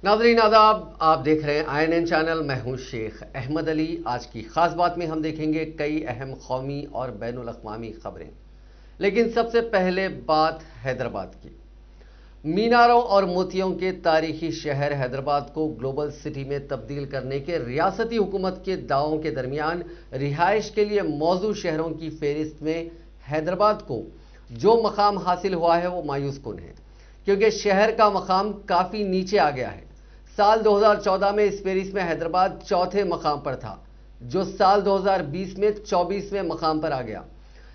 नाज़रीन आदाब, आप देख रहे हैं INN चैनल। मैं हूं शेख अहमद अली। आज की खास बात में हम देखेंगे कई अहम कौमी और बैनुल अक़वामी खबरें। लेकिन सबसे पहले बात हैदराबाद की। मीनारों और मोतियों के तारीखी शहर हैदराबाद को ग्लोबल सिटी में तब्दील करने के रियासती हुकूमत के दावों के दरमियान रिहाइश के लिए मौजूद शहरों की फहरिस्त में हैदराबाद को जो मकाम हासिल हुआ है वो मायूस कुन है, क्योंकि शहर का मकाम काफ़ी नीचे आ गया है। साल 2014 में इस फहरिस्त में हैदराबाद चौथे मकाम पर था, जो साल 2020 में 24वें मकाम पर आ गया।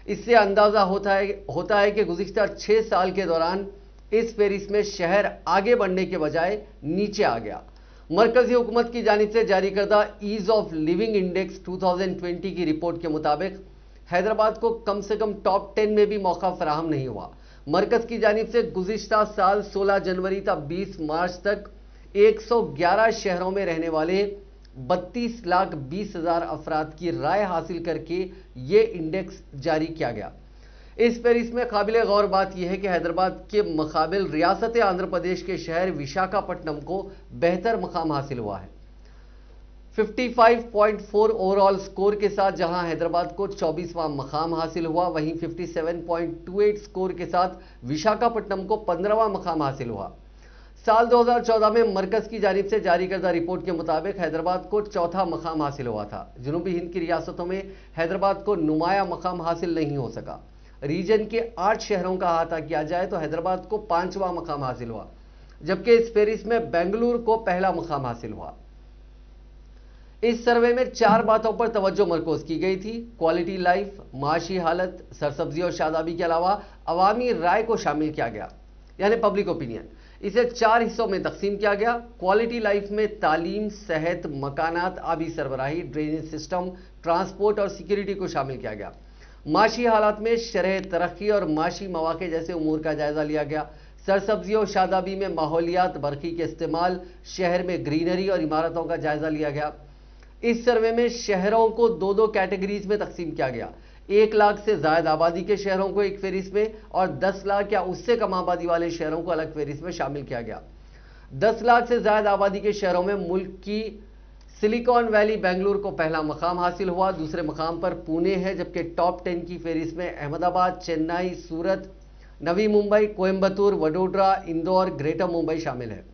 इससे अंदाज़ा होता है कि गुज़िश्ता 6 साल के दौरान इस फहरिस्त में शहर आगे बढ़ने के बजाय नीचे आ गया। मरकजी हुकूमत की जानिब से जारी करदा ईज़ ऑफ लिविंग इंडेक्स 2020 की रिपोर्ट के मुताबिक हैदराबाद को कम से कम टॉप 10 में भी मौका फराहम नहीं हुआ। मरकज की जानिब से गुज़िश्ता साल 16 जनवरी तक 20 मार्च तक 111 शहरों में रहने वाले 32,20,000 अफराद की राय हासिल करके ये इंडेक्स जारी किया गया। इस फहरिस्त में काबिल गौर बात यह है कि हैदराबाद के मुकाबिल रियासत आंध्र प्रदेश के शहर विशाखापट्टनम को बेहतर मकाम हासिल हुआ है। 55.4 ओवरऑल स्कोर के साथ जहां हैदराबाद को 24वां मकाम हासिल हुआ, वहीं 57.28 स्कोर के साथ विशाखापट्टनम को 15वां मकाम हासिल हुआ। साल 2014 में मरकज की जानिब से जारी करदा रिपोर्ट के मुताबिक हैदराबाद को चौथा मकाम हासिल हुआ था। जनूबी हिंद की रियासतों में हैदराबाद को नुमाया मकाम हासिल नहीं हो सका। रीजन के 8 शहरों का अहाता किया जाए तो हैदराबाद को 5वां मकाम हासिल हुआ, जबकि इस फहरिस्त में बेंगलुरु को पहला मकाम हासिल हुआ। इस सर्वे में 4 बातों पर तवज्जो मरकूज की गई थी: क्वालिटी लाइफ, माशी हालत, सरसब्जी और शादाबी के अलावा अवामी राय को शामिल किया गया, यानी पब्लिक ओपिनियन। इसे 4 हिस्सों में तकसीम किया गया। क्वालिटी लाइफ में तालीम, सेहत, मकानात, आबी सरबराही, ड्रेनेज सिस्टम, ट्रांसपोर्ट और सिक्योरिटी को शामिल किया गया। माशी हालात में शरह तरक्की और माशी मौके जैसे उमूर का जायजा लिया गया। सरसब्जी और शादाबी में माहौलियात, बरकी के इस्तेमाल, शहर में ग्रीनरी और इमारतों का जायजा लिया गया। इस सर्वे में शहरों को 2-2 कैटेगरीज में तकसीम किया गया। 1 लाख से ज्यादा आबादी के शहरों को एक फहरिस्त में और 10 लाख या उससे कम आबादी वाले शहरों को अलग फहरिस्त में शामिल किया गया। 10 लाख से ज्यादा आबादी के शहरों में मुल्क की सिलिकॉन वैली बेंगलुरु को पहला मकाम हासिल हुआ। दूसरे मकाम पर पुणे है, जबकि टॉप 10 की फहरिस्त में अहमदाबाद, चेन्नई, सूरत, नवी मुंबई, कोयम्बतूर, वडोदरा, इंदौर, ग्रेटर मुंबई शामिल है।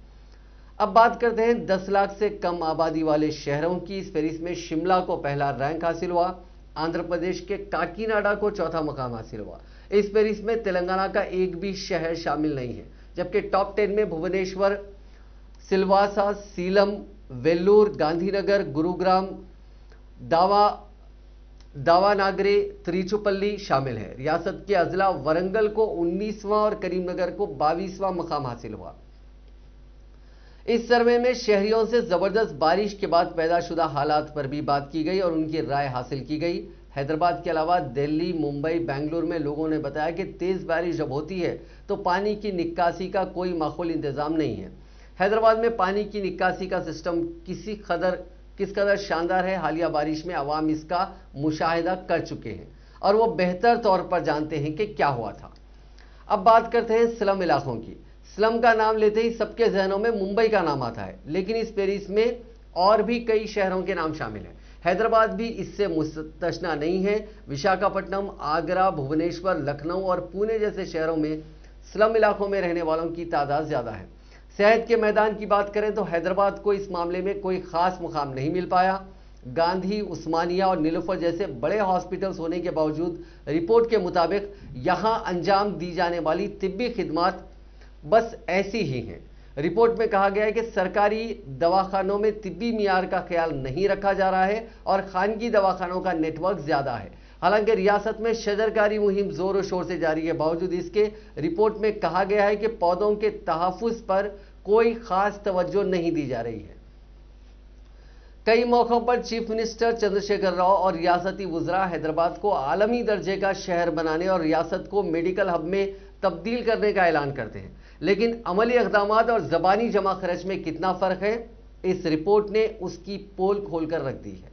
अब बात करते हैं 10 लाख से कम आबादी वाले शहरों की। इस फहरिस्त में शिमला को पहला रैंक हासिल हुआ। आंध्र प्रदेश के काकीनाडा को चौथा मकाम हासिल हुआ। इस फहरिस्त में तेलंगाना का एक भी शहर शामिल नहीं है, जबकि टॉप 10 में भुवनेश्वर, सिलवासा, सीलम, वेल्लूर, गांधीनगर, गुरुग्राम, दावानागरे, त्रिचुपल्ली शामिल है। रियासत के अजला वरंगल को 19वां और करीमनगर को 22वां मकाम हासिल हुआ। इस सर्वे में शहरियों से जबरदस्त बारिश के बाद पैदाशुदा हालात पर भी बात की गई और उनकी राय हासिल की गई। हैदराबाद के अलावा दिल्ली, मुंबई, बेंगलुरु में लोगों ने बताया कि तेज बारिश जब होती है तो पानी की निकासी का कोई माकूल इंतजाम नहीं है। हैदराबाद में पानी की निकासी का सिस्टम किस कदर शानदार है, हालिया बारिश में अवाम इसका मुशाहिदा कर चुके हैं और वो बेहतर तौर पर जानते हैं कि क्या हुआ था। अब बात करते हैं स्लम इलाकों की। स्लम का नाम लेते ही सबके जहनों में मुंबई का नाम आता है, लेकिन इस फहरिस्त में और भी कई शहरों के नाम शामिल हैं। हैदराबाद भी इससे मुस्तस्ना नहीं है। विशाखापट्टनम, आगरा, भुवनेश्वर, लखनऊ और पुणे जैसे शहरों में स्लम इलाकों में रहने वालों की तादाद ज्यादा है। सेहत के मैदान की बात करें तो हैदराबाद को इस मामले में कोई खास मुकाम नहीं मिल पाया। गांधी, उस्मानिया और नीलोफर जैसे बड़े हॉस्पिटल्स होने के बावजूद रिपोर्ट के मुताबिक यहां अंजाम दी जाने वाली तिब्बी खिदमात बस ऐसी ही हैं। रिपोर्ट में कहा गया है कि सरकारी दवाखानों में तिब्बी मियार का ख्याल नहीं रखा जा रहा है और खानगी दवाखानों का नेटवर्क ज्यादा है। हालांकि रियासत में शजरकारी मुहिम जोर और शोर से जारी है, बावजूद इसके रिपोर्ट में कहा गया है कि पौधों के तहफ्फुज पर कोई खास तवज्जो नहीं दी जा रही है। कई मौकों पर चीफ मिनिस्टर चंद्रशेखर राव और रियासती वुज़रा हैदराबाद को आलमी दर्जे का शहर बनाने और रियासत को मेडिकल हब में तब्दील करने का ऐलान करते हैं, लेकिन अमली इक़दामात और ज़बानी जमा खर्च में कितना फ़र्क है, इस रिपोर्ट ने उसकी पोल खोलकर रख दी है।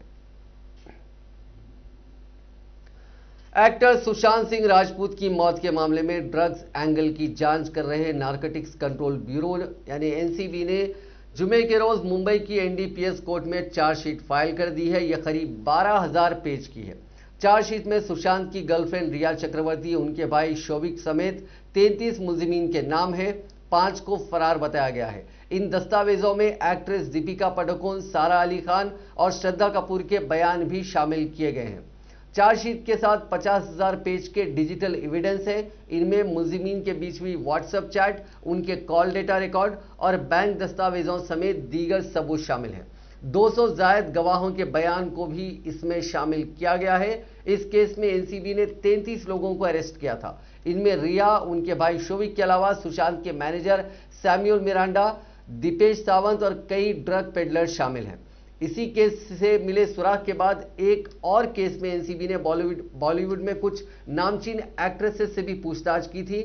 एक्टर सुशांत सिंह राजपूत की मौत के मामले में ड्रग्स एंगल की जांच कर रहे नारकोटिक्स कंट्रोल ब्यूरो यानी एनसीबी ने जुमे के रोज मुंबई की एनडीपीएस कोर्ट में चार्जशीट फाइल कर दी है। यह करीब 12,000 पेज की है। चार्जशीट में सुशांत की गर्लफ्रेंड रिया चक्रवर्ती, उनके भाई शोभिक समेत 33 मुलजिमीन के नाम हैं। 5 को फरार बताया गया है। इन दस्तावेजों में एक्ट्रेस दीपिका पादुकोण, सारा अली खान और श्रद्धा कपूर के बयान भी शामिल किए गए हैं। चार्जशीट के साथ 50,000 पेज के डिजिटल एविडेंस है। इनमें मुलजिमीन के बीच हुई व्हाट्सएप चैट, उनके कॉल डेटा रिकॉर्ड और बैंक दस्तावेजों समेत दीगर सबूत शामिल हैं। 200 जायद गवाहों के बयान को भी इसमें शामिल किया गया है। इस केस में एनसीबी ने 33 लोगों को अरेस्ट किया था। इनमें रिया, उनके भाई शोभिक के अलावा सुशांत के manager Samuel Miranda, Deepesh Sawant और कई ड्रग पेडलर शामिल हैं। इसी केस से मिले सुराग के बाद एक और केस में एनसीबी ने बॉलीवुड में कुछ नामचीन एक्ट्रेसेस से भी पूछताछ की थी।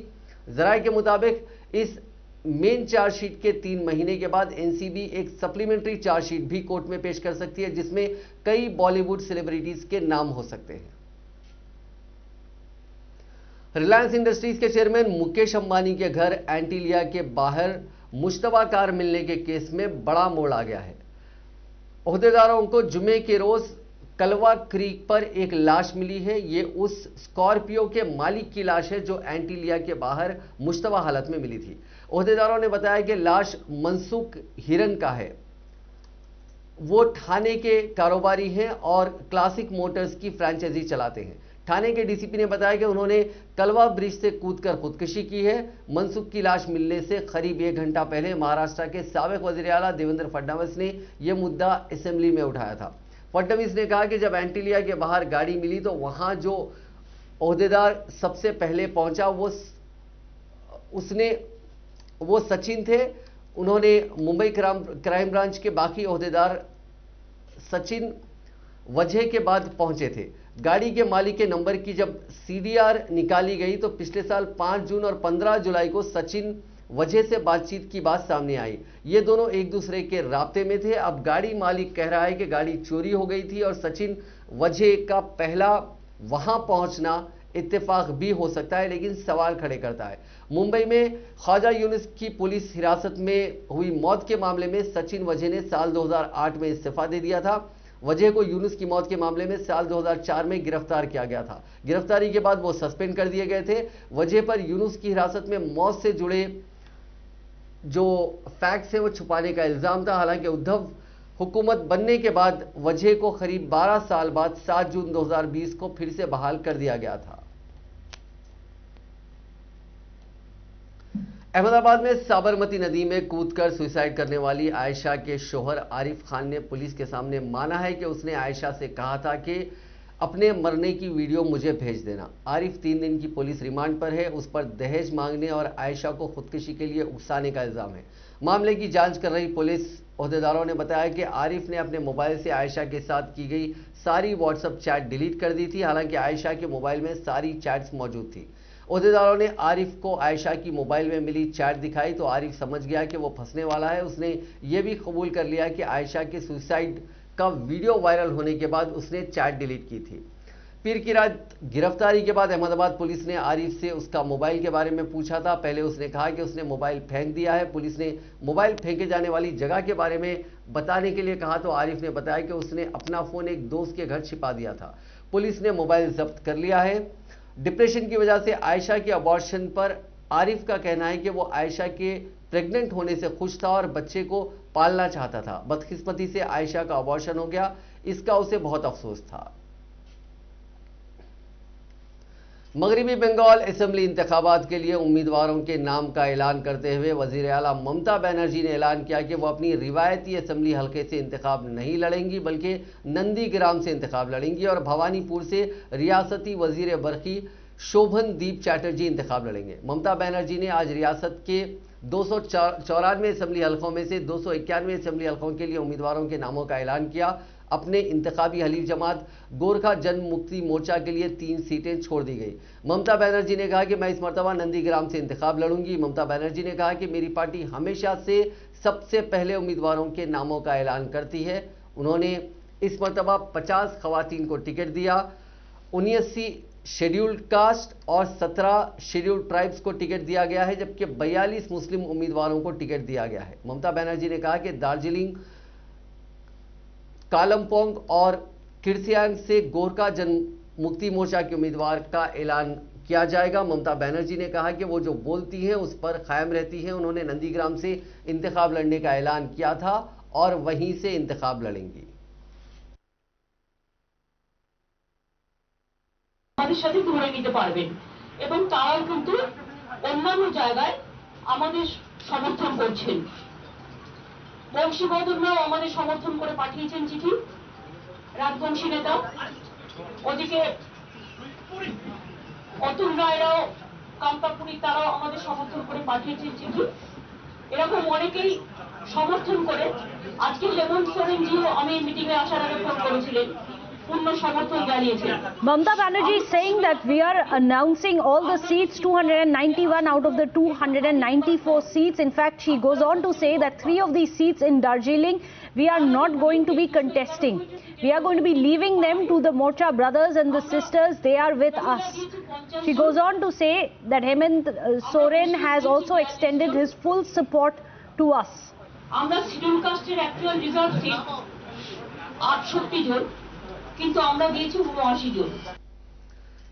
जराये के मुताबिक इस मेन चार्जशीट के 3 महीने के बाद एनसीबी एक सप्लीमेंट्री चार्जशीट भी कोर्ट में पेश कर सकती है, जिसमें कई बॉलीवुड सेलिब्रिटीज के नाम हो सकते हैं। रिलायंस इंडस्ट्रीज के चेयरमैन मुकेश अंबानी के घर एंटीलिया के बाहर मुश्तबा कार मिलने के केस में बड़ा मोड़ आ गया है। ओहदेदारों को जुमे के रोज कलवा क्रीक पर एक लाश मिली है। ये उस स्कॉर्पियो के मालिक की लाश है जो एंटीलिया के बाहर मुश्तबा हालत में मिली थी। ओहदेदारों ने बताया कि लाश मनसुख हिरन का है। वो ठाणे के कारोबारी हैं और क्लासिक मोटर्स की फ्रेंचाइजी चलाते हैं। ठाणे के डीसीपी ने बताया कि उन्होंने कलवा ब्रिज से कूदकर खुदकुशी की है। मनसुख की लाश मिलने से करीब 1 घंटा पहले महाराष्ट्र के साबिक वजीर आला देवेंद्र फडणवीस ने यह मुद्दा असेंबली में उठाया था। फडणवीस ने कहा कि जब एंटीलिया के बाहर गाड़ी मिली तो वहां जो ओहदेदार सबसे पहले पहुंचा वो सचिन थे। उन्होंने मुंबई क्राइम ब्रांच के बाकी ओहदेदार सचिन वजह के बाद पहुंचे थे। गाड़ी के मालिक के नंबर की जब सीडीआर निकाली गई तो पिछले साल 5 जून और 15 जुलाई को सचिन वजह से बातचीत की बात सामने आई। ये दोनों एक दूसरे के राब्ते में थे। अब गाड़ी मालिक कह रहा है कि गाड़ी चोरी हो गई थी और सचिन वजह का पहला वहां पहुंचना इत्तेफाक भी हो सकता है, लेकिन सवाल खड़े करता है। मुंबई में ख्वाजा यूनुस की पुलिस हिरासत में हुई मौत के मामले में सचिन वजह ने साल 2008 में इस्तीफा दे दिया था। वजह को यूनुस की मौत के मामले में साल 2004 में गिरफ्तार किया गया था। गिरफ्तारी के बाद वो सस्पेंड कर दिए गए थे। वजह पर यूनुस की हिरासत में मौत से जुड़े जो फैक्ट्स हैं वो छुपाने का इल्जाम था। हालांकि उद्धव हुकूमत बनने के बाद वजह को करीब 12 साल बाद 7 जून 2020 को फिर से बहाल कर दिया गया था। अहमदाबाद में साबरमती नदी में कूदकर सुसाइड करने वाली आयशा के शोहर आरिफ खान ने पुलिस के सामने माना है कि उसने आयशा से कहा था कि अपने मरने की वीडियो मुझे भेज देना। आरिफ 3 दिन की पुलिस रिमांड पर है। उस पर दहेज मांगने और आयशा को खुदकुशी के लिए उकसाने का इल्जाम है। मामले की जांच कर रही पुलिस ओहदेदारों ने बताया कि आरिफ ने अपने मोबाइल से आयशा के साथ की गई सारी व्हाट्सएप चैट डिलीट कर दी थी। हालांकि आयशा के मोबाइल में सारी चैट्स मौजूद थी। ओहदेदारों ने आरिफ को आयशा की मोबाइल में मिली चैट दिखाई तो आरिफ समझ गया कि वो फंसने वाला है। उसने ये भी कबूल कर लिया कि आयशा के सुसाइड का वीडियो वायरल होने के बाद उसने चैट डिलीट की थी। पीर की रात गिरफ्तारी के बाद अहमदाबाद पुलिस ने आरिफ से उसका मोबाइल के बारे में पूछा था। पहले उसने कहा कि उसने मोबाइल फेंक दिया है। पुलिस ने मोबाइल फेंके जाने वाली जगह के बारे में बताने के लिए कहा तो आरिफ ने बताया कि उसने अपना फोन एक दोस्त के घर छिपा दिया था। पुलिस ने मोबाइल जब्त कर लिया है। डिप्रेशन की वजह से आयशा के अबॉर्शन पर आरिफ का कहना है कि वो आयशा के प्रेग्नेंट होने से खुश था और बच्चे को पालना चाहता था। बदकिस्मती से आयशा का अबॉर्शन हो गया, इसका उसे बहुत अफसोस था। मगरिबी बंगाल असेंबली इंतखाबात के लिए उम्मीदवारों के नाम का ऐलान करते हुए वजीर आला ममता बनर्जी ने ऐलान किया कि वो अपनी रिवायती असेंबली हल्के से इंतखाब नहीं लड़ेंगी बल्कि नंदीग्राम से इंतखाब लड़ेंगी और भवानीपुर से रियासती वजीर बरकी शोभनदीप चैटर्जी इंतखाब लड़ेंगे। ममता बनर्जी ने आज रियासत के 294 असेंबली हल्कों में से 291 असेंबली हल्कों के लिए उम्मीदवारों के नामों का ऐलान किया। अपने इंतखाबी हलीफ जमात गोरखा जन मुक्ति मोर्चा के लिए 3 सीटें छोड़ दी गई। ममता बनर्जी ने कहा कि मैं इस मरतबा नंदीग्राम से इंतखाब लड़ूंगी। ममता बनर्जी ने कहा कि मेरी पार्टी हमेशा से सबसे पहले उम्मीदवारों के नामों का ऐलान करती है। उन्होंने इस मरतबा 50 खवातीन को टिकट दिया। 79 शेड्यूल्ड कास्ट और 17 शेड्यूल्ड ट्राइब्स को टिकट दिया गया है, जबकि 42 मुस्लिम उम्मीदवारों को टिकट दिया गया है। ममता बनर्जी ने कहा कि दार्जिलिंग, कालमपोंग और किर्सियांग से गोरखा जन मुक्ति मोर्चा के उम्मीदवार का ऐलान किया जाएगा। ममता बनर्जी ने कहा कि वो जो बोलती हैं उस पर कायम रहती हैं। उन्होंने नंदीग्राम से इंतखाब लड़ने का ऐलान किया था और वहीं से इंतखाब लड़ेंगी। আমাদের সাথে ধরে নিতে পারবেন এবং তারাও কিন্তু অন্যান্য জায়গায় আমাদের সমর্থন করছেন। বংশীবদনরাও আমাদের সমর্থন করে পাঠিয়েছেন চিঠি, রাজবংশী নেতা। ওদিকে অতুল রায়রাও, কামতাপুরী, তারাও আমাদের সমর্থন করে পাঠিয়েছেন চিঠি। এরকম অনেকেই সমর্থন করে আজকে হেমন্ত সোরেনজিও আমি মিটিংয়ে আসার আগে ফোন করেছিলেন, Mamata Banerjee is saying that we are announcing all the seats, 291 out of the 294 seats. In fact, she goes on to say that 3 of these seats in Darjeeling, we are not going to be contesting. We are going to be leaving them to the Morcha brothers and the sisters. They are with us. She goes on to say that Hemant Soren has also extended his full support to us. আমরা schedule কাস্টের actual reserve seat 68 জন, किंतु আমরা দিয়েছি 79 জন।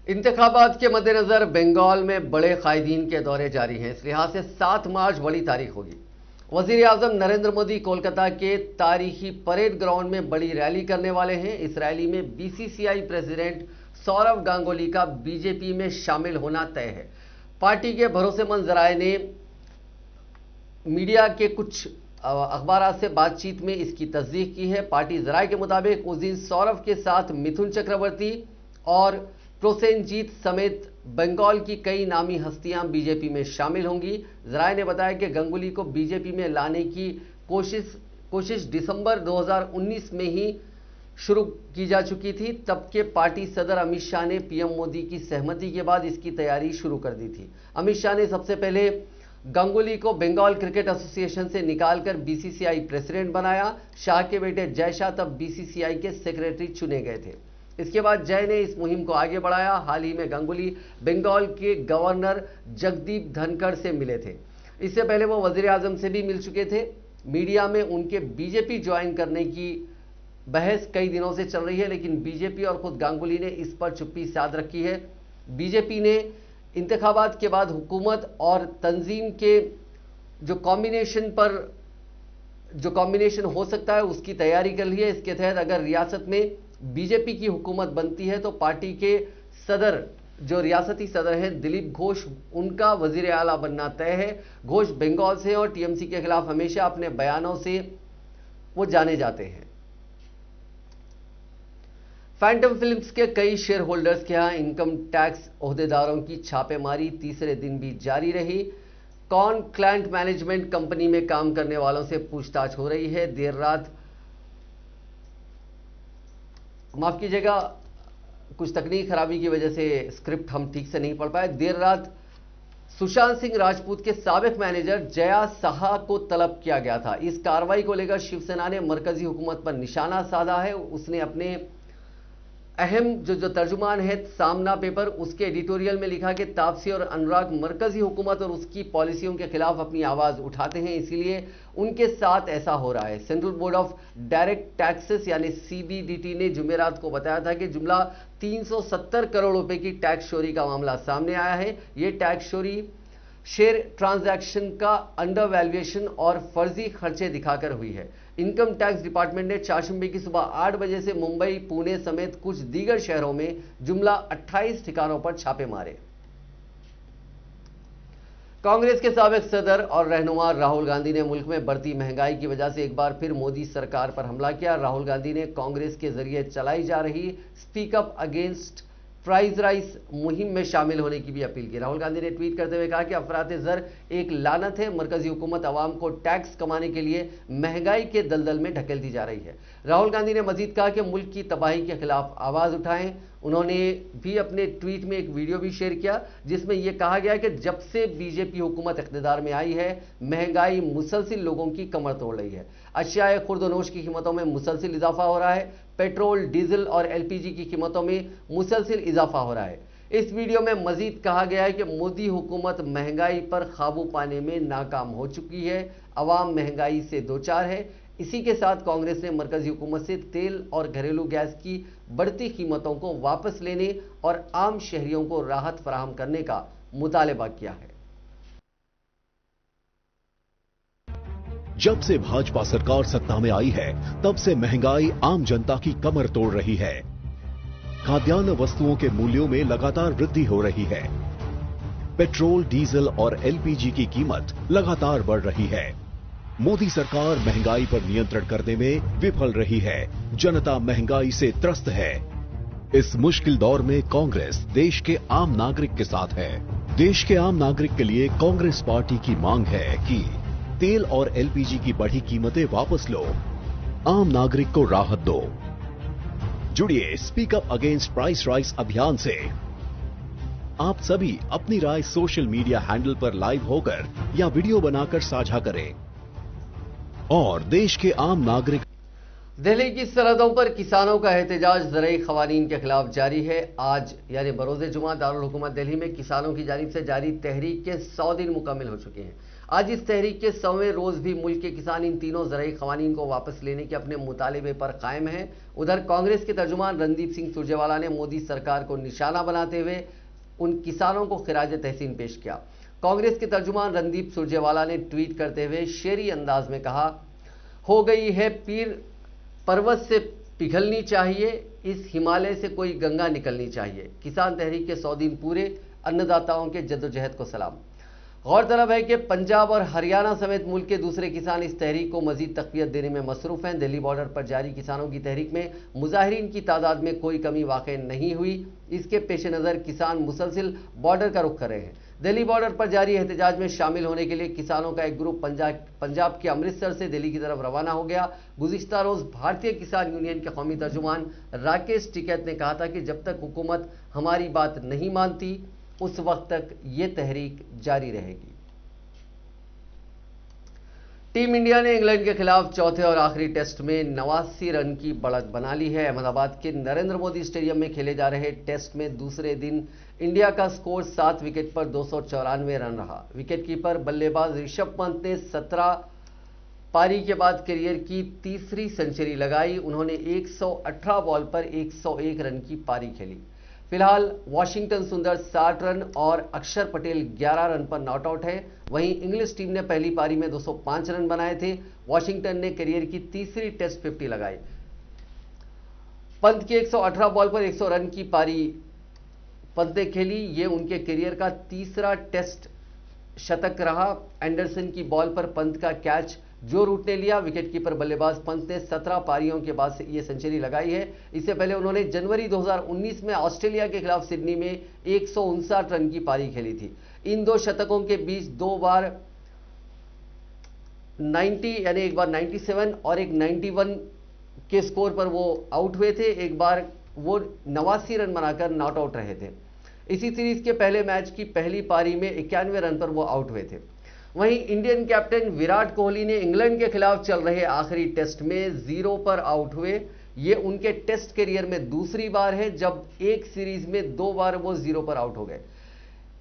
इंतखाबात के मद्देनजर बंगाल में बड़े कायदीन के दौरे जारी हैं। इस लिहाज से 7 मार्च बड़ी तारीख होगी। वजीर आजम नरेंद्र मोदी कोलकाता के तारीखी परेड ग्राउंड में बड़ी रैली करने वाले हैं। इस रैली में बीसीसीआई प्रेसिडेंट सौरव गांगुली का बीजेपी में शामिल होना तय है। पार्टी के भरोसेमंद जराये ने मीडिया के कुछ अखबार से बातचीत में इसकी तस्दीक की है। पार्टी जराये के मुताबिक उस दिन सौरव के साथ मिथुन चक्रवर्ती और प्रोसेनजीत समेत बंगाल की कई नामी हस्तियां बीजेपी में शामिल होंगी। जराये ने बताया कि गांगुली को बीजेपी में लाने की कोशिश दिसंबर 2019 में ही शुरू की जा चुकी थी। तब के पार्टी सदर अमित शाह ने पीएम मोदी की सहमति के बाद इसकी तैयारी शुरू कर दी थी। अमित शाह ने सबसे पहले गांगुली को बंगाल क्रिकेट एसोसिएशन से निकालकर बीसीसीआई प्रेसिडेंट बनाया। शाह के बेटे जय शाह तब बीसीसीआई के सेक्रेटरी चुने गए थे। इसके बाद जय ने इस मुहिम को आगे बढ़ाया। हाल ही में गांगुली बंगाल के गवर्नर जगदीप धनखड़ से मिले थे। इससे पहले वो वजीर आजम से भी मिल चुके थे। मीडिया में उनके बीजेपी ज्वाइन करने की बहस कई दिनों से चल रही है, लेकिन बीजेपी और खुद गांगुली ने इस पर चुप्पी साध रखी है। बीजेपी ने इंतखाबात के बाद हुकूमत और तंजीम के जो कॉम्बिनेशन हो सकता है उसकी तैयारी कर ली है। इसके तहत अगर रियासत में बीजेपी की हुकूमत बनती है तो पार्टी के सदर, जो रियासती सदर हैं दिलीप घोष, उनका वजीर आला बनना तय है। घोष बंगाल से और टीएमसी के खिलाफ हमेशा अपने बयानों से वो जाने जाते हैं। फैंटम फिल्म्स के कई शेयर होल्डर्स के यहां इनकम टैक्स ओहदेदारों की छापेमारी तीसरे दिन भी जारी रही। कॉन क्लाइंट मैनेजमेंट कंपनी में काम करने वालों से पूछताछ हो रही है। देर रात, माफ कीजिएगा, कुछ तकनीकी खराबी की वजह से स्क्रिप्ट हम ठीक से नहीं पढ़ पाए। देर रात सुशांत सिंह राजपूत के साबिक मैनेजर जया साहा को तलब किया गया था। इस कार्रवाई को लेकर शिवसेना ने मरकजी हुकूमत पर निशाना साधा है। उसने अपने अहम जो तर्जुमान है सामना पेपर, उसके एडिटोरियल में लिखा कि तापसी और अनुराग मरकजी हुकूमत और उसकी पॉलिसियों के खिलाफ अपनी आवाज उठाते हैं, इसलिए उनके साथ ऐसा हो रहा है। Central board of direct taxes यानी सीबीडीटी ने जुमेरात को बताया था कि जुमला 370 करोड़ रुपए की टैक्स चोरी का मामला सामने आया है। यह टैक्स चोरी शेयर ट्रांजैक्शन का अंडर वैल्यूएशन और फर्जी खर्चे दिखाकर हुई है। इनकम टैक्स डिपार्टमेंट ने चारशंबे की सुबह 8 बजे से मुंबई, पुणे समेत कुछ दीगर शहरों में जुमला 28 ठिकानों पर छापे मारे। कांग्रेस के साबिक सदर और रहनुमा राहुल गांधी ने मुल्क में बढ़ती महंगाई की वजह से एक बार फिर मोदी सरकार पर हमला किया। राहुल गांधी ने कांग्रेस के जरिए चलाई जा रही speak up against price rice मुहिम में शामिल होने की भी अपील की। राहुल गांधी ने ट्वीट करते हुए कहा कि अफराते ज़र एक लानत है। मरकजी हुकूमत अवाम को टैक्स कमाने के लिए महंगाई के दलदल में ढकेलती जा रही है। राहुल गांधी ने मजीद कहा कि मुल्क की तबाही के खिलाफ आवाज़ उठाएं। उन्होंने भी अपने ट्वीट में एक वीडियो भी शेयर किया जिसमें यह कहा गया कि जब से बीजेपी हुकूमत इख्तिदार में आई है, महंगाई मुसलसिल लोगों की कमर तोड़ रही है। अशियाए खुर्द-ओ-नोश की कीमतों में मुसलसिल इजाफा हो रहा है। पेट्रोल, डीजल और एलपीजी की कीमतों में मुसलसिल इजाफा हो रहा है। इस वीडियो में मजीद कहा गया है कि मोदी हुकूमत महंगाई पर काबू पाने में नाकाम हो चुकी है, अवाम महंगाई से दो चार है। इसी के साथ कांग्रेस ने मरकजी हुकूमत से तेल और घरेलू गैस की बढ़ती कीमतों को वापस लेने और आम शहरियों को राहत फराहम करने का मुतालबा किया है। जब से भाजपा सरकार सत्ता में आई है, तब से महंगाई आम जनता की कमर तोड़ रही है। खाद्यान्न वस्तुओं के मूल्यों में लगातार वृद्धि हो रही है। पेट्रोल, डीजल और एलपीजी की कीमत लगातार बढ़ रही है। मोदी सरकार महंगाई पर नियंत्रण करने में विफल रही है। जनता महंगाई से त्रस्त है। इस मुश्किल दौर में कांग्रेस देश के आम नागरिक के साथ है। देश के आम नागरिक के लिए कांग्रेस पार्टी की मांग है कि तेल और एलपीजी की बढ़ी कीमतें वापस लो, आम नागरिक को राहत दो। जुड़िए speak up against price rise अभियान से। आप सभी अपनी राय सोशल मीडिया हैंडल पर लाइव होकर या वीडियो बनाकर साझा करें और देश के आम नागरिक। दिल्ली की सरहदों पर किसानों का एहतजाज ज़रई क़वानीन के खिलाफ जारी है। आज यानी बरोज़ जुमा दारुल हुकूमत दिल्ली में किसानों की जानिब से जारी तहरीक के 100 दिन मुकम्मल हो चुके हैं। आज इस तहरीक के 100वें रोज भी मुल्क के किसान इन तीनों ज़रई क़वानीन को वापस लेने के अपने मुतालिबे पर कायम हैं। उधर कांग्रेस के तर्जुमान रणदीप सिंह सुरजेवाला ने मोदी सरकार को निशाना बनाते हुए उन किसानों को खिराज तहसीन पेश किया। कांग्रेस के तर्जुमान रणदीप सुरजेवाला ने ट्वीट करते हुए शेरी अंदाज में कहा, हो गई है पीर पर्वत से पिघलनी चाहिए, इस हिमालय से कोई गंगा निकलनी चाहिए। किसान तहरीक के 100 दिन पूरे, अन्नदाताओं के जद्दोजहद को सलाम। गौरतलब है कि पंजाब और हरियाणा समेत मुल्क के दूसरे किसान इस तहरीक को मजीद तक़वियत देने में मसरूफ हैं। दिल्ली बॉर्डर पर जारी किसानों की तहरीक में मुजाहिरीन की तादाद में कोई कमी वाक़ई नहीं हुई। इसके पेश नज़र किसान मुसलसिल बॉर्डर का रुख कर रहे हैं। दिल्ली बॉर्डर पर जारी एहतजाज में शामिल होने के लिए किसानों का एक ग्रुप पंजाब के अमृतसर से दिल्ली की तरफ रवाना हो गया। गुज़िश्ता रोज़ भारतीय किसान यूनियन के कौमी तर्जुमान राकेश टिकैत ने कहा था कि जब तक हुकूमत हमारी बात नहीं मानती उस वक्त तक ये तहरीक जारी रहेगी। टीम इंडिया ने इंग्लैंड के खिलाफ चौथे और आखिरी टेस्ट में 89 रन की बढ़त बना ली है। अहमदाबाद के नरेंद्र मोदी स्टेडियम में खेले जा रहे टेस्ट में दूसरे दिन इंडिया का स्कोर 7 विकेट पर 294 रन रहा। विकेटकीपर बल्लेबाज ऋषभ पंत ने 17 पारी के बाद करियर की तीसरी सेंचुरी लगाई। उन्होंने 118 बॉल पर 101 रन की पारी खेली। फिलहाल वाशिंगटन सुंदर 60 रन और अक्षर पटेल 11 रन पर नॉट आउट है। वहीं इंग्लिश टीम ने पहली पारी में 205 रन बनाए थे। वाशिंगटन ने करियर की तीसरी टेस्ट 50 लगाई। पंत की 118 बॉल पर 100 रन की पारी पंत ने खेली। ये उनके करियर का तीसरा टेस्ट शतक रहा। एंडरसन की बॉल पर पंत का कैच जो रूट ने लिया। विकेटकीपर बल्लेबाज पंत ने 17 पारियों के बाद से ये सेंचुरी लगाई है। इससे पहले उन्होंने जनवरी 2019 में ऑस्ट्रेलिया के खिलाफ सिडनी में 159 रन की पारी खेली थी। इन दो शतकों के बीच दो बार 90 यानी एक बार 97 और एक 91 के स्कोर पर वो आउट हुए थे। एक बार वो 89 रन बनाकर नॉट आउट रहे थे। इसी सीरीज के पहले मैच की पहली पारी में 91 रन पर वो आउट हुए थे। वहीं इंडियन कैप्टन विराट कोहली ने इंग्लैंड के खिलाफ चल रहे आखिरी टेस्ट में 0 पर आउट हुए। ये उनके टेस्ट करियर में दूसरी बार है जब एक सीरीज में 2 बार वो 0 पर आउट हो गए।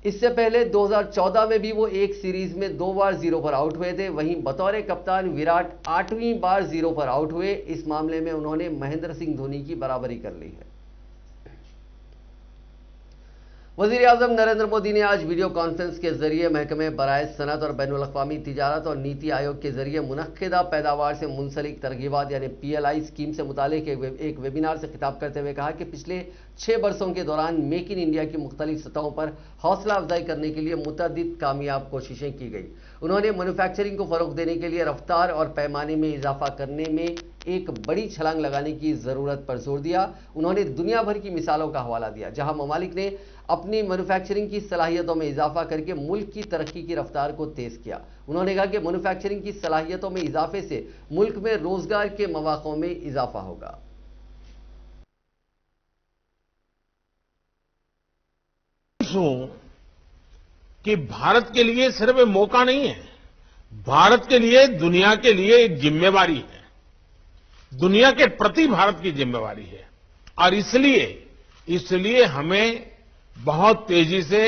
इससे पहले 2014 में भी वो एक सीरीज में 2 बार 0 पर आउट हुए थे। वहीं बतौर कप्तान विराट 8वीं बार 0 पर आउट हुए। इस मामले में उन्होंने महेंद्र सिंह धोनी की बराबरी कर ली है। वज़ीर-ए-आज़म नरेंद्र मोदी ने आज वीडियो कॉन्फ्रेंस के जरिए महकमे बराए सनअत और बैनुल अक़वामी तिजारत और नीति आयोग के जरिए मुनक्किदा पैदावार से मुंसलिक तरगीबात यानी PLI स्कीम से मुतालिक एक वेबिनार से खिताब करते हुए कहा कि पिछले 6 बरसों के दौरान मेक इन इंडिया की मुख्तलिफ सतहों पर हौसला अफजाई करने के लिए मुतअद्दिद कामयाब कोशिशें की गई। उन्होंने मैन्युफैक्चरिंग को फ़रोग़ देने के लिए रफ्तार और पैमाने में इजाफा करने में एक बड़ी छलांग लगाने की ज़रूरत पर जोर दिया। उन्होंने दुनिया भर की मिसालों का हवाला दिया जहां ममालिक ने अपनी मैन्युफैक्चरिंग की सलाहियतों में इजाफा करके मुल्क की तरक्की की रफ्तार को तेज़ किया। उन्होंने कहा कि मैन्युफैक्चरिंग की सलाहियतों में इजाफे से मुल्क में रोजगार के मौक़ों में इजाफा होगा। कि भारत के लिए सिर्फ एक मौका नहीं है, भारत के लिए, दुनिया के लिए एक जिम्मेवारी है। दुनिया के प्रति भारत की जिम्मेवारी है और इसलिए हमें बहुत तेजी से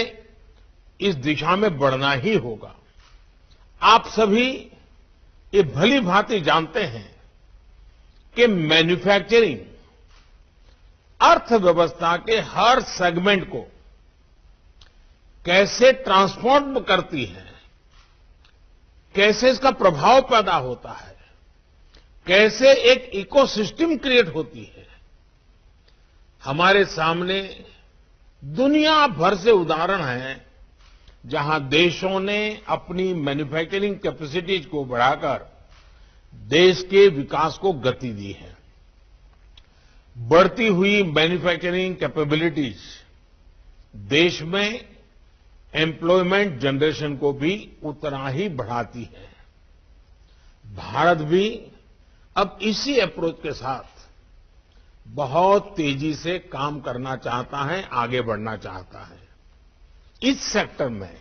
इस दिशा में बढ़ना ही होगा। आप सभी ये भली भांति जानते हैं कि मैन्युफैक्चरिंग अर्थव्यवस्था के हर सेगमेंट को कैसे ट्रांसफॉर्म करती है, कैसे इसका प्रभाव पैदा होता है, कैसे एक इकोसिस्टम क्रिएट होती है। हमारे सामने दुनिया भर से उदाहरण हैं जहां देशों ने अपनी मैन्युफैक्चरिंग कैपेसिटीज को बढ़ाकर देश के विकास को गति दी है। बढ़ती हुई मैन्युफैक्चरिंग कैपेबिलिटीज देश में एम्प्लॉयमेंट जनरेशन को भी उतना ही बढ़ाती है। भारत भी अब इसी अप्रोच के साथ बहुत तेजी से काम करना चाहता है, आगे बढ़ना चाहता है। इस सेक्टर में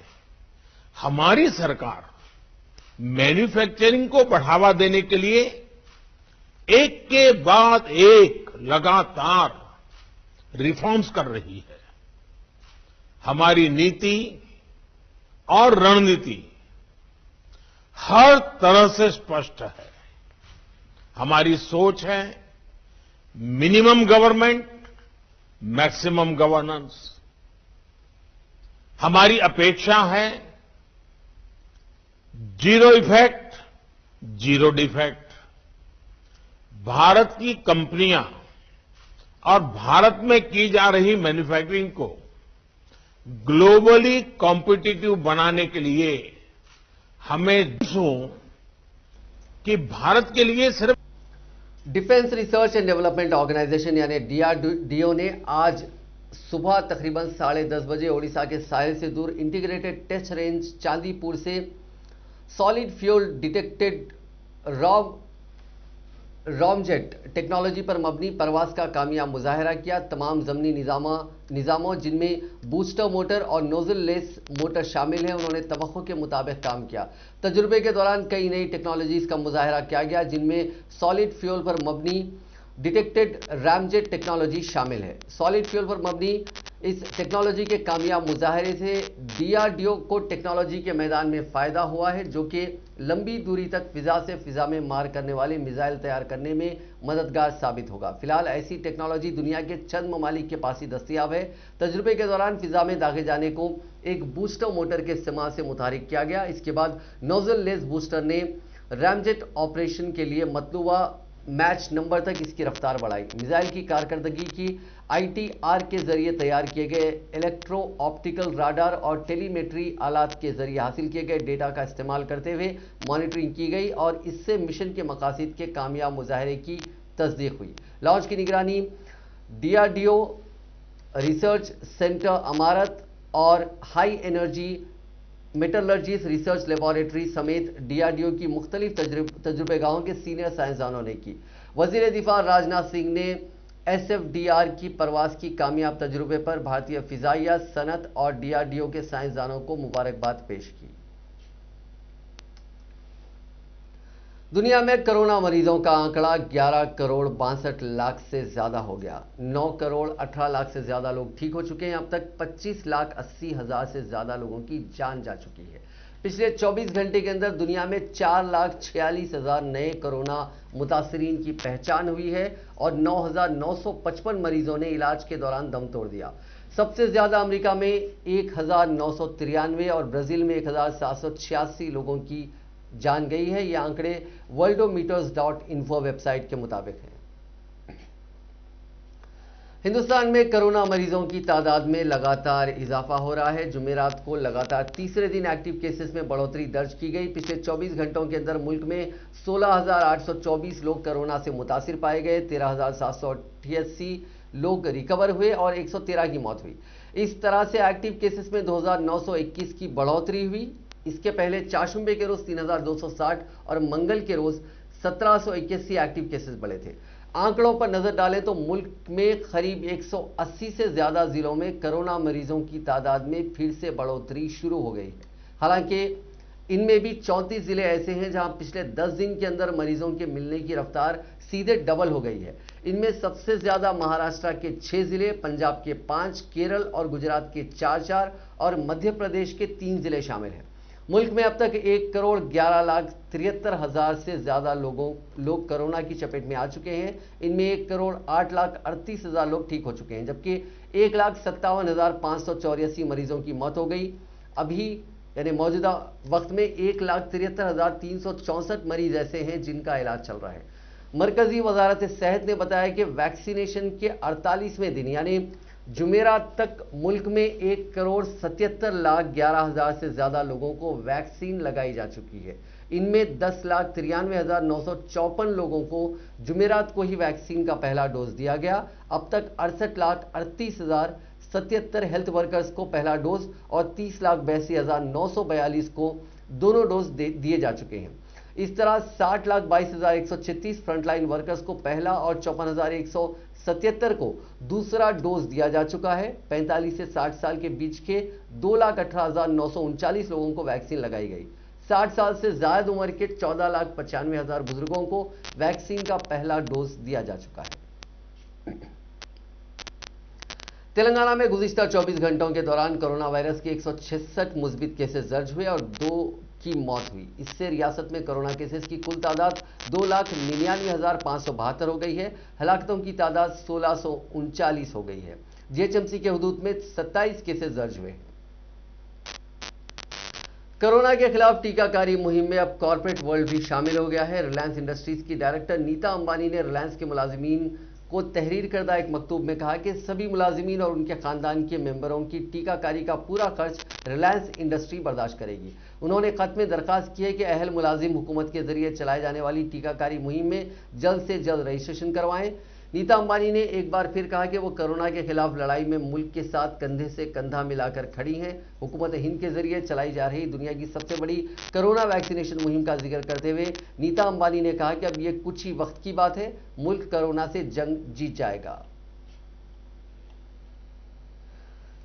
हमारी सरकार मैन्युफैक्चरिंग को बढ़ावा देने के लिए एक के बाद एक लगातार रिफॉर्म्स कर रही है। हमारी नीति और रणनीति हर तरह से स्पष्ट है। हमारी सोच है मिनिमम गवर्नमेंट, मैक्सिमम गवर्नेंस। हमारी अपेक्षा है zero effect, zero defect. Bharat की कंपनियां और भारत में की जा रही मैन्युफैक्चरिंग को ग्लोबली कॉम्पिटिटिव बनाने के लिए हमें कि भारत के लिए सिर्फ defence research and development organisation यानी डीआरडीओ ने आज सुबह तकरीबन 10:30 बजे ओडिशा के साहिल से दूर इंटीग्रेटेड टेस्ट रेंज चांदीपुर से सॉलिड फ्यूल डिटेक्टेड रॉमजेट टेक्नोलॉजी पर मबनी परवास का कामयाब मुजाहरा किया। तमाम जमनी निजामों जिनमें बूस्टर मोटर और नोजल लेस मोटर शामिल है, उन्होंने तवक्को के मुताबिक काम किया। तजुर्बे के दौरान कई नई टेक्नोलॉजीज का मुजाहरा किया गया जिनमें सॉलिड फ्यूल पर मबनी डिटेक्टेड रैमजेट टेक्नोलॉजी शामिल है। सॉलिड फ्यूल पर मबनी इस टेक्नोलॉजी के कामयाब मुजाहरे से डीआरडीओ को टेक्नोलॉजी के मैदान में फायदा हुआ है जो कि लंबी दूरी तक फिजा से फिजा में मार करने वाले मिसाइल तैयार करने में मददगार साबित होगा। फिलहाल ऐसी टेक्नोलॉजी दुनिया के चंद ममालिक के पास ही दस्तयाब है। तजुर्बे के दौरान फिजा में दागे जाने को एक बूस्टर मोटर के इस्तेमाल से मुतहरिक किया गया। इसके बाद नोजल लेस बूस्टर ने रैमजेट ऑपरेशन के लिए मतलूबा मैच नंबर तक इसकी रफ्तार बढ़ाई। मिसाइल की कारकर्दगी की आईटीआर के जरिए तैयार किए गए इलेक्ट्रो ऑप्टिकल राडार और टेलीमेट्री आलात के जरिए हासिल किए गए डेटा का इस्तेमाल करते हुए मॉनिटरिंग की गई और इससे मिशन के मकासद के कामयाब मुजाहरे की तस्दीक हुई। लॉन्च की निगरानी डीआरडीओ रिसर्च सेंटर अमारत और हाई एनर्जी मेटलर्जीज रिसर्च लेबोरेटरी समेत डीआरडीओ की मुख्तलिफ तजुर्बेगाहों के सीनियर साइंसदानों ने की। वजीर दिफा राजनाथ सिंह ने एसएफडीआर की परवास की कामयाब तजुर्बे पर भारतीय फिजाइया सनत और डीआरडीओ के साइंसदानों को मुबारकबाद पेश की। दुनिया में कोरोना मरीजों का आंकड़ा 11 करोड़ 62 लाख से ज्यादा हो गया। 9 करोड़ 18 लाख से ज्यादा लोग ठीक हो चुके हैं। अब तक 25 लाख 80 हजार से ज्यादा लोगों की जान जा चुकी है। पिछले 24 घंटे के अंदर दुनिया में 4 लाख 46 हजार नए कोरोना मुतासरीन की पहचान हुई है और 9,955 मरीजों ने इलाज के दौरान दम तोड़ दिया। सबसे ज्यादा अमेरिका में 1,993 और ब्राजील में 1,786 लोगों की जान गई है। ये आंकड़े worldometers.info वेबसाइट के मुताबिक हैं। हिंदुस्तान में कोरोना मरीजों की तादाद में लगातार इजाफा हो रहा है। जुमेरात को लगातार तीसरे दिन एक्टिव केसेस में बढ़ोतरी दर्ज की गई। पिछले 24 घंटों के अंदर मुल्क में 16,824 लोग कोरोना से मुतासिर पाए गए। 13,788 लोग रिकवर हुए और 113 की मौत हुई। इस तरह से एक्टिव केसेस में 2,921 की बढ़ोतरी हुई। इसके पहले चाशुंबे के रोज 3,260 और मंगल के रोज 1,781 एक्टिव केसेस बढ़े थे। आंकड़ों पर नजर डालें तो मुल्क में करीब 180 से ज्यादा जिलों में कोरोना मरीजों की तादाद में फिर से बढ़ोतरी शुरू हो गई है। हालांकि इनमें भी 34 जिले ऐसे हैं जहां पिछले 10 दिन के अंदर मरीजों के मिलने की रफ्तार सीधे डबल हो गई है। इनमें सबसे ज्यादा महाराष्ट्र के 6 जिले, पंजाब के 5, केरल और गुजरात के 4 और मध्य प्रदेश के 3 जिले शामिल हैं। मुल्क में अब तक 1,11,73,000 से ज्यादा लोग कोरोना की चपेट में आ चुके हैं। इनमें 1,08,38,000 लोग ठीक हो चुके हैं, जबकि 1,57,584 मरीजों की मौत हो गई। अभी यानी मौजूदा वक्त में 1,73,364 मरीज ऐसे हैं जिनका इलाज चल रहा है। मरकजी वजारत सेहत ने बताया कि वैक्सीनेशन के 48वें दिन यानी जुमेरात तक मुल्क में 1,77,11,000 से ज्यादा लोगों को वैक्सीन लगाई जा चुकी है। इनमें 10,93,954 लोगों को जुमेरात को ही वैक्सीन का पहला डोज दिया गया। अब तक 68,38,077 हेल्थ वर्कर्स को पहला डोज और 30,82,942 को दोनों डोज दिए जा चुके हैं। इस तरह 60,22,136 फ्रंटलाइन वर्कर्स को पहला और 54,177 को दूसरा डोज दिया जा चुका है। 45 से 60 साल के बीच के 2,18,939 लोगों को वैक्सीन लगाई गई। 60 साल से ज्यादा उम्र के 14,95,000 बुजुर्गों को वैक्सीन का पहला डोज दिया जा चुका है। तेलंगाना में गुज़िश्ता 24 घंटों के दौरान कोरोना वायरस के 166 मुस्बित केसेस दर्ज हुए और 2 की मौत हुई। इससे रियासत में कोरोना केसेस की कुल तादाद 2,99,572 हो गई है। हलाकतों की तादाद 1,639 हो गई है। जीएचएमसी के हुदूद में 27 केसेस दर्ज हुए हैं। कोरोना के खिलाफ टीकाकारी मुहिम में अब कॉर्पोरेट वर्ल्ड भी शामिल हो गया है। रिलायंस इंडस्ट्रीज की डायरेक्टर नीता अंबानी ने रिलायंस के मुलाजिमीन को तहरीर करदा एक मकतूब में कहा कि सभी मुलाजिमीन और उनके खानदान के मेंबरों की टीकाकारी का पूरा खर्च रिलायंस इंडस्ट्री बर्दाश्त करेगी। उन्होंने खत में दरखास्त की है कि अहल मुलाजिम हुकूमत के जरिए चलाए जाने वाली टीकाकारी मुहिम में जल्द से जल्द रजिस्ट्रेशन करवाएं। नीता अंबानी ने एक बार फिर कहा कि वो कोरोना के खिलाफ लड़ाई में मुल्क के साथ कंधे से कंधा मिलाकर खड़ी हैं। हुकूमत हिंद के जरिए चलाई जा रही दुनिया की सबसे बड़ी कोरोना वैक्सीनेशन मुहिम का जिक्र करते हुए नीता अंबानी ने कहा कि अब ये कुछ ही वक्त की बात है, मुल्क कोरोना से जंग जीत जाएगा।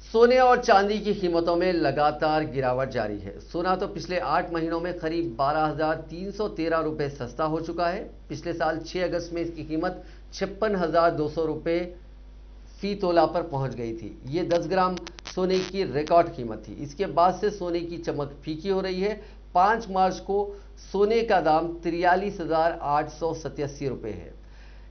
सोने और चांदी की कीमतों में लगातार गिरावट जारी है। सोना तो पिछले 8 महीनों में करीब 12,313 रुपए सस्ता हो चुका है। पिछले साल 6 अगस्त में इसकी कीमत 56,200 रुपए फी तोला पर पहुंच गई थी। ये 10 ग्राम सोने की रिकॉर्ड कीमत थी। इसके बाद से सोने की चमक फीकी हो रही है। 5 मार्च को सोने का दाम 43,887 रुपए है।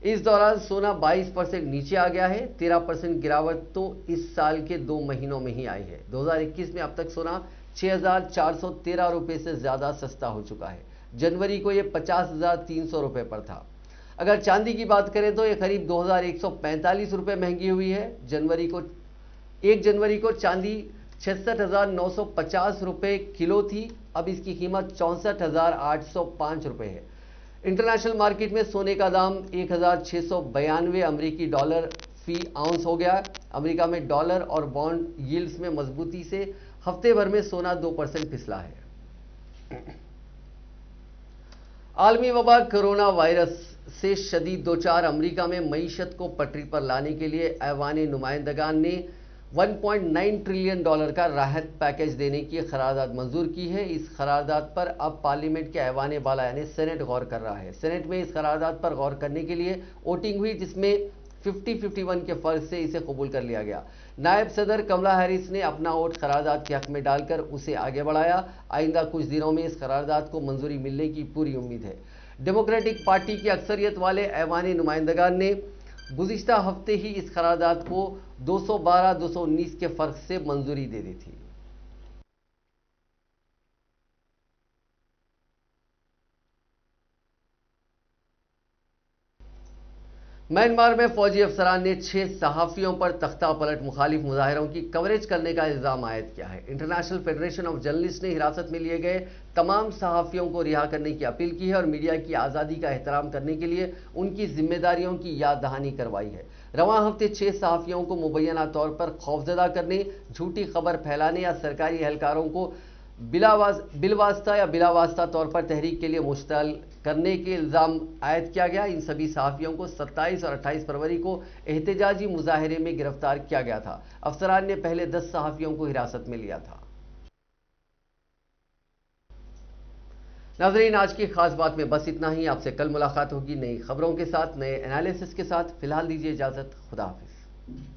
इस दौरान सोना 22% नीचे आ गया है। 13% गिरावट तो इस साल के 2 महीनों में ही आई है। 2021 में अब तक सोना 6,413 रुपए से ज्यादा सस्ता हो चुका है। जनवरी को यह 50,300 रुपए पर था। अगर चांदी की बात करें तो यह करीब 2,145 रुपए महंगी हुई है। 1 जनवरी को चांदी 66,950 रुपए किलो थी। अब इसकी कीमत 64,805 रुपए है। इंटरनेशनल मार्केट में सोने का दाम 1,692 अमेरिकी डॉलर फी आउंस हो गया। अमेरिका में डॉलर और बॉन्ड यील्ड्स में मजबूती से हफ्ते भर में सोना 2% फिसला है। आलमी वबा कोरोना वायरस से शदीद दोचार अमेरिका में मईशत को पटरी पर लाने के लिए ऐवान नुमाइंदगान ने $1.9 ट्रिलियन का राहत पैकेज देने की करारदाद मंजूर की है। इस करारदाद पर अब पार्लियामेंट के ऐवान बाला यानी सेनेट गौर कर रहा है। सेनेट में इस करारदाद पर गौर करने के लिए वोटिंग हुई, जिसमें 50-51 के फर्क से इसे कबूल कर लिया गया। नायब सदर कमला हैरिस ने अपना वोट करारदाद के हक में डालकर उसे आगे बढ़ाया। आइंदा कुछ दिनों में इस करारदाद को मंजूरी मिलने की पूरी उम्मीद है। डेमोक्रेटिक पार्टी की अक्सरियत वाले ऐवान नुमाइंदगान ने गुज़िश्ता हफ्ते ही इस करारदाद को 212-219 के फर्क से मंजूरी दे दी थी। म्यांमार में फौजी अफसरान ने 6 सहाफियों पर तख्ता पलट मुखालिफ मुजाहिरों की कवरेज करने का इल्जाम आयद किया है। इंटरनेशनल फेडरेशन ऑफ जर्नलिस्ट ने हिरासत में लिए गए तमाम सहाफियों को रिहा करने की अपील की है और मीडिया की आज़ादी का एहतराम करने के लिए उनकी जिम्मेदारियों की याद दहानी करवाई है। रवां हफ्ते 6 सहाफियों को मुबैना तौर पर खौफजदा करने, झूठी खबर फैलाने या सरकारी एहलकारों को बिलवास्ता या बिलावास्ता तौर पर तहरीक के लिए मुश्तल करने के इल्ज़ाम आयद किया गया। इन सभी सहाफियों को 27 और 28 फरवरी को एहतजाजी मुजाहरे में गिरफ्तार किया गया था। अफसरान ने पहले 10 सहाफियों को हिरासत में लिया था। नाजरीन, आज की खास बात में बस इतना ही। आपसे कल मुलाकात होगी नई खबरों के साथ, नए एनालिसिस के साथ। फिलहाल दीजिए इजाजत। खुदा हाफिज।